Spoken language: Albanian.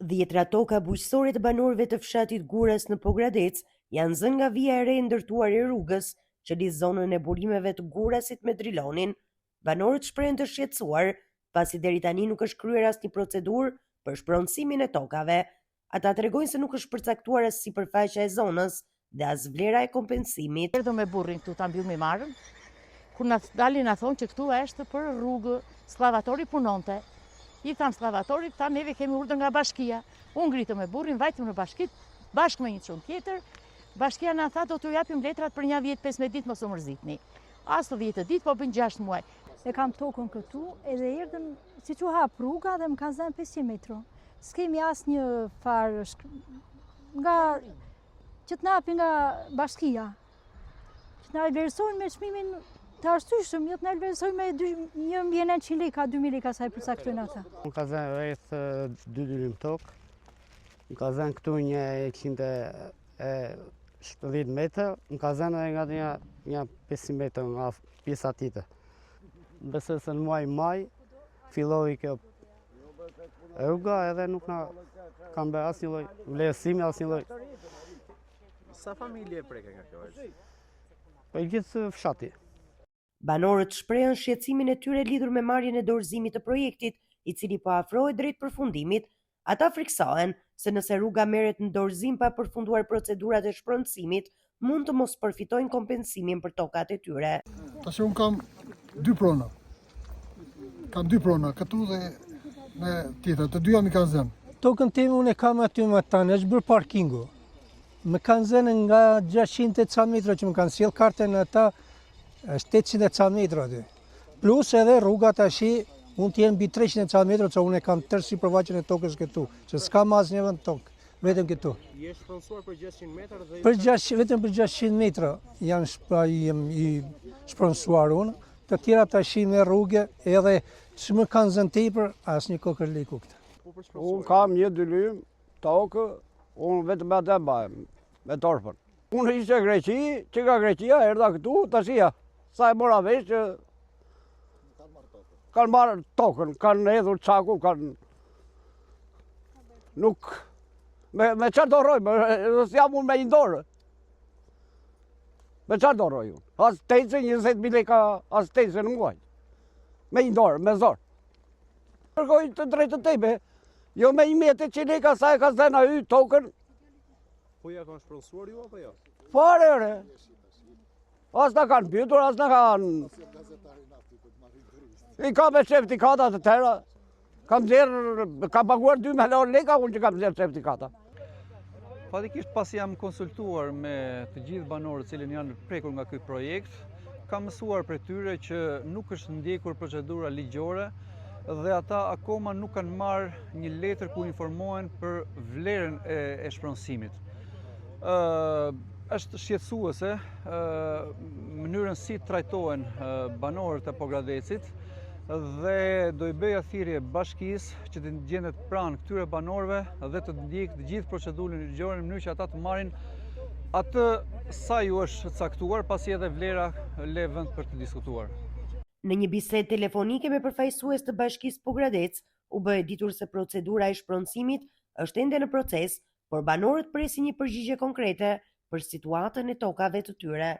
Dhjetra toka bujqësore të banorëve të fshatit Guras në Pogradec janë zënë nga vija e re e ndërtuar e rrugës që lidh zonën e burimeve të Gurasit me Drilonin. Banorët shprehen të shqetësuar pasi deri tani nuk është kryer asnjë procedurë për shpronësimin e tokave. Ata tregojnë se nuk është përcaktuar as sipërfaqja e zonës dhe as vlera e kompensimit. Erdhëm me burrin këtu ta mbyllmi marrën. Kur na dalin na thonë që këtu është për rrugë, sklavatori punonte. I tham skllavatorit, tha neve kemi urdhër nga bashkia. Unë ngritëm me burrin, vajtëm në bashkit, bashkë me një çun tjetër. Bashkia na tha do t'ju japim letrat për një 10-15 ditë mos u mërzitni. As të 10 ditë, po bën 6 muaj. E kam tokën këtu, edhe erdhëm siç u hap rruga dhe më kanë zënë 500 metra. S'kemi asnjë farë nga që të na japi nga bashkia. Që na vlerësojnë me çmimin të arsyeshëm, jo të na vlerësojnë me 1.900 lekë, 2.000 lekë sa i përcaktojnë ata. Më ka zënë rreth 2 dynim tokë. Më ka zënë këtu një 170 metra, më ka zënë edhe nga një 500 metra nga pjesa tjetër. Besoj se në muaj maj filloi kjo rruga edhe nuk na kanë bërë asnjë lloj vlerësimi, asnjë lloj. Sa familje preke nga kjo është? Po i gjithë fshati. Banorët shprehen shqetësimin e tyre lidhur me marrjen e dorëzimit të projektit, i cili po afrohet drejt përfundimit. Ata friksohen se nëse rruga merret në dorëzim pa përfunduar procedurat e shpronësimit, mund të mos përfitojnë kompensimin për tokat e tyre. Tash unë kam 2 prona. Kam 2 prona, këtu dhe me tjetër, të dyja mi kanë zënë. Tokën time unë e kam aty më tanë, është bërë parkingu. Më kanë zënë nga 600 ca metra që më kanë sjell kartën ata, është 800 ca metra aty. Plus edhe rruga tash mund të jenë mbi 300 ca metra, që unë e kam tërë sipërfaqen e tokës këtu, që s'kam asnjë vend tokë, vetëm këtu. Je shpronsuar për 600 metra dhe vetëm për 600 metra jam i shpronsuar unë. Të tjera tash me rrugë edhe që më kanë zënë tepër asnjë kokër leku këtë. Unë kam 1-2 lym tokë, unë vetëm atë mbaj me torpën. Unë ishte Greqi, që nga Greqia erdha këtu, tashia. Sa e mora vesh që kanë marrë tokën, kanë hedhur çakun, kanë nuk me çfarë do rrojmë, s'jam unë me një dorë. Me çfarë do rroj unë? As tejse 20.000 lekë, as tejse në muaj. Me një dorë, me zor. Kërkoj të drejtën time, jo me 1.800 lekë sa e ka zënë ai tokën. Po ja kanë shpronsuar ju apo jo? Fare ore. As na kanë pyetur, as na kanë. I kam me certifikata të tëra. Kam paguar 2 milion lekë unë që kam zerë certifikata. Fatikisht pasi jam konsultuar me të gjithë banorët cilën janë prekur nga ky projekt, kam mësuar prej tyre që nuk është ndjekur procedura ligjore dhe ata akoma nuk kanë marrë një letër ku informohen për vlerën e shpronësimit. Është shqetësuese mënyrën si trajtohen banorët e Pogradecit dhe do i bëja thirrje bashkisë që të gjendet pranë këtyre banorëve dhe të ndjekë të gjithë procedurën ligjore në mënyrë që ata të marrin atë sa ju është caktuar, pasi edhe vlera le vend për të diskutuar. Në një bisedë telefonike me përfaqësues të Bashkisë Pogradec, u bë e ditur se procedura e shpronësimit është ende në proces, por banorët presin një përgjigje konkrete për situatën e tokave të tyre.